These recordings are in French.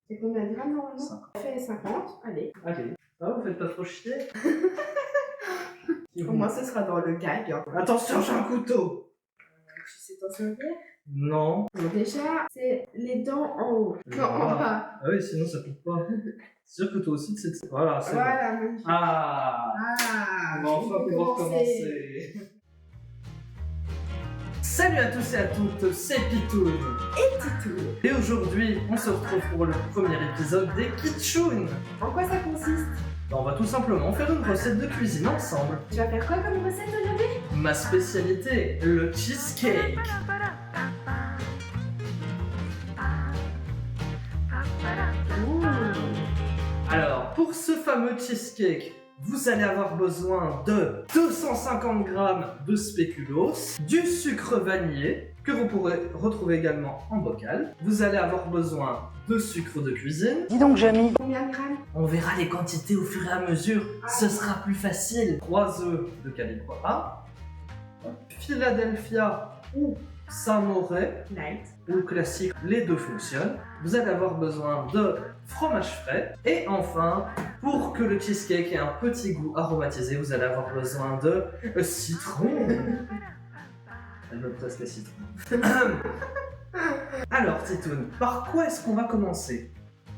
C'est combien de grammes normalement? 50. On fait 50, allez. Allez. Ah, vous faites pas trop chier. Au moins ce sera dans le gag. Hein. Attention, j'ai un couteau. Tu sais t'en servir? Non. Bon, déjà, c'est les dents en haut. Non, en bas. Ah oui, sinon ça coupe pas. C'est sûr que toi aussi, tu sais. Voilà, c'est bon. Voilà, magnifique. Ah, Ah, on va enfin pouvoir commencer. Salut à tous et à toutes, c'est Pitoun. Et Titou. Et aujourd'hui, on se retrouve pour le premier épisode des Kitchoun. En quoi ça consiste? On va tout simplement faire une recette de cuisine ensemble. Tu vas faire quoi comme recette aujourd'hui? Ma spécialité, le cheesecake. Alors, pour ce fameux cheesecake, vous allez avoir besoin de 250 g de spéculoos, du sucre vanillé, que vous pourrez retrouver également en bocal. Vous allez avoir besoin de sucre de cuisine. Dis donc, Jamie. Combien de grammes? On verra les quantités au fur et à mesure, ce sera plus facile. 3 œufs de calibre A, Philadelphia ou Saint-Mauré, Light. ou classique, les deux fonctionnent. Vous allez avoir besoin de fromage frais. Et enfin, pour que le cheesecake ait un petit goût aromatisé, vous allez avoir besoin de citron. Elle me presse les citrons. Alors, Titoun, par quoi est-ce qu'on va commencer?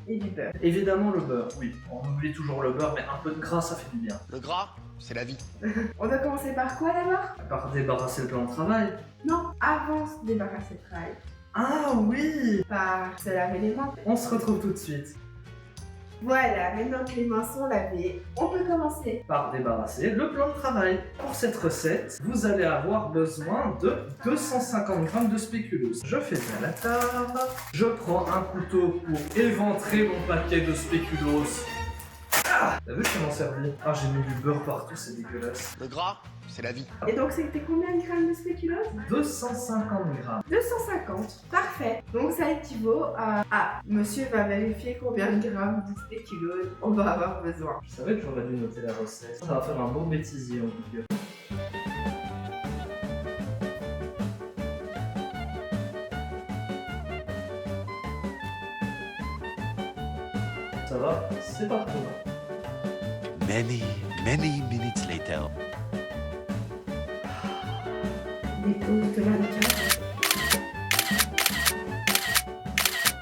Et du beurre. Évidemment le beurre, oui. On oublie toujours le beurre, mais un peu de gras, ça fait du bien. Le gras, c'est la vie. On va commencer par quoi d'abord? Par débarrasser le plan de travail. Non, avant de se débarrasser de travail. Ah oui! Par se laver les mains. On se retrouve tout de suite. Voilà, maintenant que les mains sont lavées, on peut commencer. Par débarrasser le plan de travail. Pour cette recette, vous allez avoir besoin de 250 g de spéculoos. Je fais bien la table. Je prends un couteau pour éventrer mon paquet de spéculoos. Ah! T'as vu, je m'en servi? Ah, j'ai mis du beurre partout, c'est dégueulasse. Le gras, c'est la vie. Et donc c'était combien de grammes de spéculoos? 250 g. 250. Parfait. Donc ça équivaut à... Ah, monsieur va vérifier combien de grammes de spéculoos on va avoir besoin. Je savais que j'aurais dû noter la recette. Ça va faire un bon bêtisier en tout cas. Ça va? C'est partout. Many minutes later. Dépose de 24.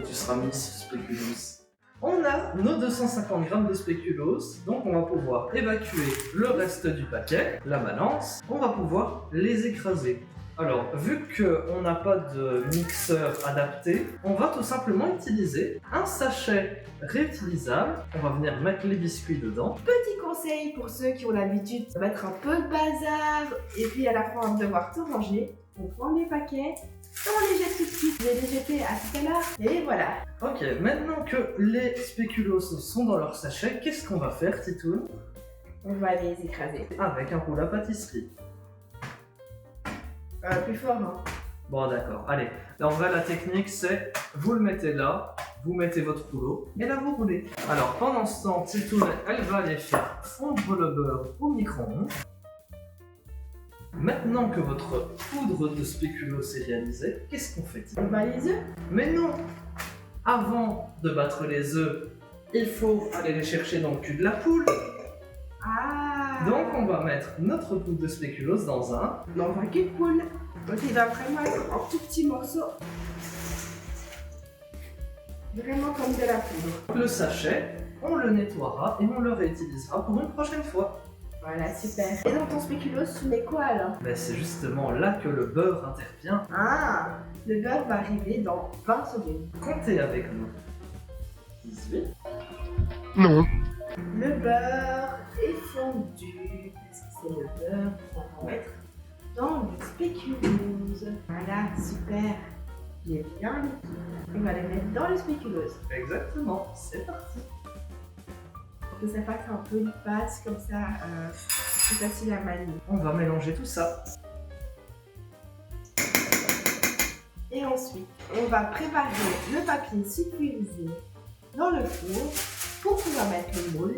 Tu seras Miss Spéculoos. On a nos 250 g de spéculoos, donc on va pouvoir évacuer le reste du paquet, la balance, on va pouvoir les écraser. Alors, vu qu'on n'a pas de mixeur adapté, on va tout simplement utiliser un sachet réutilisable. On va venir mettre les biscuits dedans. Petit conseil pour ceux qui ont l'habitude de mettre un peu de bazar et puis à la fin de devoir tout ranger. On prend les paquets, on les jette tout de suite. Je vais les jeter à tout à l'heure et voilà. Ok, maintenant que les spéculoos sont dans leur sachet, qu'est-ce qu'on va faire, Titoun? On va les écraser. Avec un rouleau à pâtisserie. Plus fort, hein. Bon, d'accord, allez. Là, en vrai, la technique, c'est vous le mettez là, vous mettez votre rouleau, et là, vous roulez. Alors, pendant ce temps, Titoun, elle va aller faire fondre le beurre au micro-ondes. Maintenant que votre poudre de spéculoos est réalisée, qu'est-ce qu'on fait, On Titoun? bat les œufs. Mais non! Avant de battre les œufs, il faut aller les chercher dans le cul de la poule. Ah. Donc, on va mettre notre poudre de spéculoos dans un... Dans un cul de poule. Donc il va vraiment être en tout petits morceaux. Vraiment comme de la poudre. Le sachet, on le nettoiera et on le réutilisera pour une prochaine fois. Voilà, super. Et dans ton spéculoos, tu mets quoi alors? Ben, c'est justement là que le beurre intervient. Ah, le beurre va arriver dans 20 secondes. Comptez avec nous. 18. Non. Le beurre est fondu. Parce que c'est le beurre qu'on va mettre dans le spéculoos. Voilà, super. Il est bien liquide. On va les mettre dans le spéculoos. Exactement, c'est parti. Pour que ça fasse un peu une pâte, comme ça, c'est plus facile à manier. On va mélanger tout ça. Et ensuite, on va préparer le papier sulfurisé dans le four pour pouvoir mettre le moule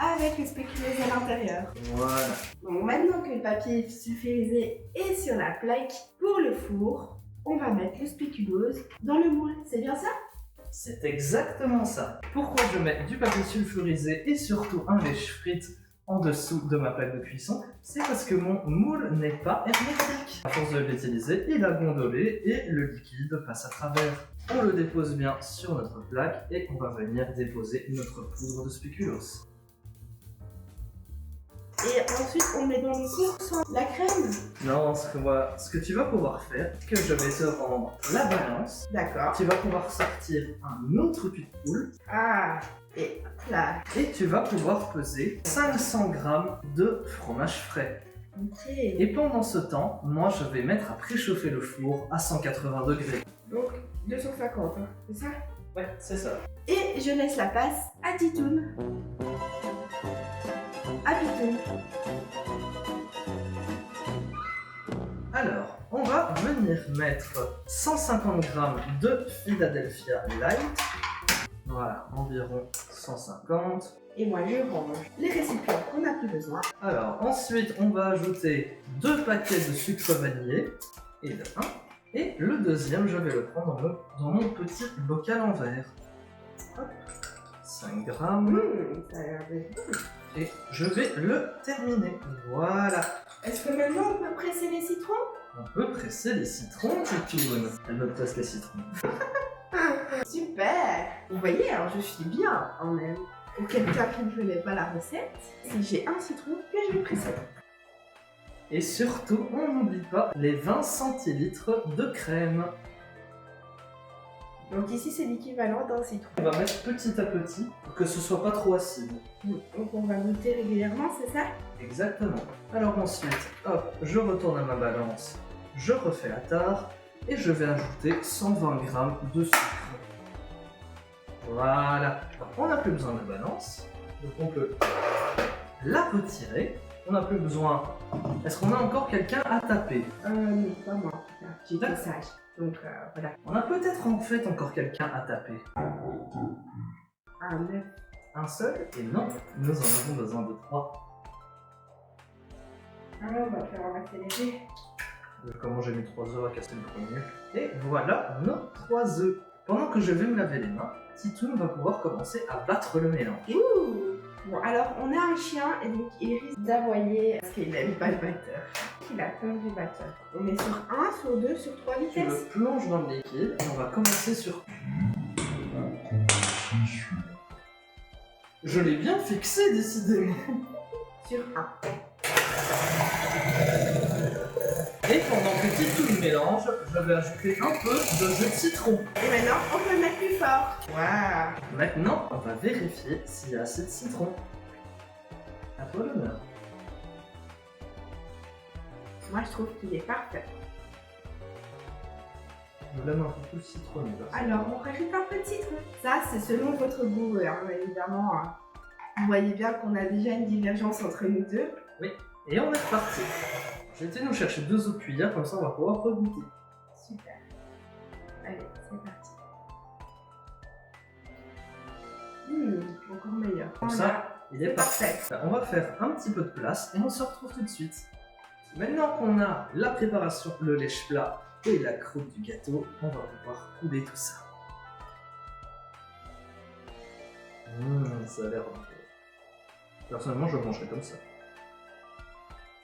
avec les spéculoos à l'intérieur. Voilà. Donc maintenant que le papier sulfurisé est sur la plaque pour le four, on va mettre le spéculoos dans le moule. C'est bien ça? C'est exactement ça. Pourquoi je mets du papier sulfurisé et surtout un lèche-frites en dessous de ma plaque de cuisson? C'est parce que mon moule n'est pas hermétique. À force de l'utiliser, il a gondolé et le liquide passe à travers. On le dépose bien sur notre plaque et on va venir déposer notre poudre de spéculoos. Et ensuite, on met dans le four sans la crème. Non, ce que tu vas pouvoir faire, c'est que je vais te rendre la balance. D'accord. Tu vas pouvoir sortir un autre puits de poule. Ah, et hop là. Et tu vas pouvoir peser 500 g de fromage frais. Ok. Et pendant ce temps, moi je vais mettre à préchauffer le four à 180 degrés. Donc, 250, hein, c'est ça? Ouais, c'est ça. Et je laisse la place à Titoun. À Pitoun. Alors, on va venir mettre 150 g de Philadelphia Light. Voilà, environ 150. Et moi, je range les récipients qu'on n'a plus besoin. Alors, ensuite, on va ajouter 2 paquets de sucre vanillé et de 1. Et le deuxième, je vais le prendre dans mon petit bocal en verre. Hop. 5 g. Ça a l'air d'être bon. Et je vais le terminer. Voilà. Est-ce que maintenant on peut presser les citrons? On peut presser les citrons, Titoune. Elle me presse les citrons. Super! Vous voyez, alors je suis bien en même. Pour quelqu'un qui ne connaît pas la recette, si j'ai un citron, que je vais presser. Et surtout, on n'oublie pas les 20 centilitres de crème. Donc ici, c'est l'équivalent d'un citron. On va mettre petit à petit pour que ce soit pas trop acide. Donc on va goûter régulièrement, c'est ça? Exactement. Alors ensuite, hop, je retourne à ma balance, je refais la tare et je vais ajouter 120 g de sucre. Voilà. On n'a plus besoin de balance, donc on peut la retirer. On n'a plus besoin. Est-ce qu'on a encore quelqu'un à taper? Non, pas moi. J'ai été D'accord. sage. Donc voilà. On a peut-être en fait encore quelqu'un à taper. Un œuf. Un seul? Et non, nous en avons besoin de 3. Alors on va faire en accéléré. Comment j'ai mis 3 œufs à casser le premier. Et voilà nos 3 œufs. Pendant que je vais me laver les mains, Titoun va pouvoir commencer à battre le mélange. Ouh! Bon, alors on a un chien et donc il risque d'aboyer parce qu'il n'aime pas le batteur. Il a peur du batteur. On est sur 1, sur 2, sur 3 Tu vitesses. le plonges dans le liquide et on va commencer sur... Je l'ai bien fixé, décidément. Sur 1. Et pendant que Titoun mélange, je vais ajouter un peu de jus de citron. Et maintenant, on peut le mettre plus fort. Waouh! Maintenant, on va vérifier s'il y a assez de citron. À toi l'honneur. Moi, je trouve qu'il est parfait. Je l'aime un peu plus citronné. Alors, on rajoute un peu de citron. Ça, c'est selon votre goût, évidemment. Vous voyez bien qu'on a déjà une divergence entre nous deux. Oui, et on est reparti. J'ai été nous chercher 2 autres cuillères, comme ça on va pouvoir regoûter. Super. Allez, c'est parti. Encore meilleur. Comme ça, il est parfait. parfait. On va faire un petit peu de place et on se retrouve tout de suite. Maintenant qu'on a la préparation, le lèche-plat et la croûte du gâteau, on va pouvoir couler tout ça. Ça a l'air bon. Personnellement, je mangerai comme ça.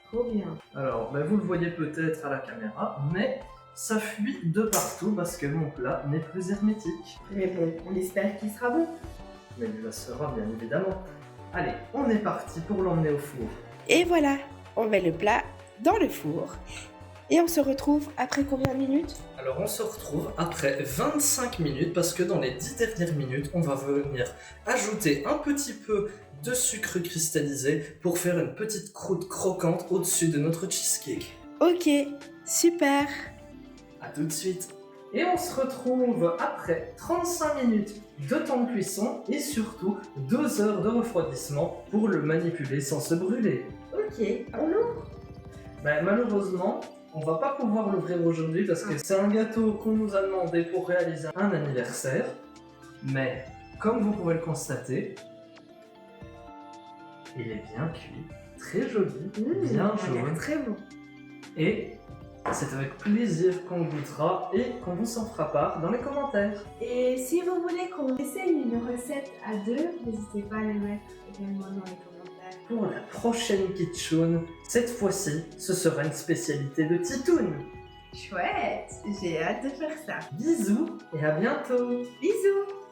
Trop bien. Alors, vous le voyez peut-être à la caméra, mais ça fuit de partout parce que mon plat n'est plus hermétique. Mais bon, on espère qu'il sera bon. Mais il le sera bien évidemment. Allez, on est parti pour l'emmener au four. Et voilà, on met le plat dans le four. Et on se retrouve après combien de minutes? Alors on se retrouve après 25 minutes parce que dans les 10 dernières minutes, on va venir ajouter un petit peu de sucre cristallisé pour faire une petite croûte croquante au-dessus de notre cheesecake. Ok, super. A tout de suite. Et on se retrouve après 35 minutes de temps de cuisson et surtout 2 heures de refroidissement pour le manipuler sans se brûler. Ok, on ouvre. Malheureusement, on va pas pouvoir l'ouvrir aujourd'hui parce que c'est un gâteau qu'on nous a demandé pour réaliser un anniversaire. Mais comme vous pouvez le constater, il est bien cuit, très joli, bien il a l'air jaune très bon. et C'est avec plaisir qu'on goûtera et qu'on vous en fera part dans les commentaires. Et si vous voulez qu'on essaye une recette à deux, n'hésitez pas à les mettre également dans les commentaires. Pour la prochaine Kitchoun, cette fois-ci, ce sera une spécialité de Titoun. Chouette, j'ai hâte de faire ça. Bisous et à bientôt. Bisous!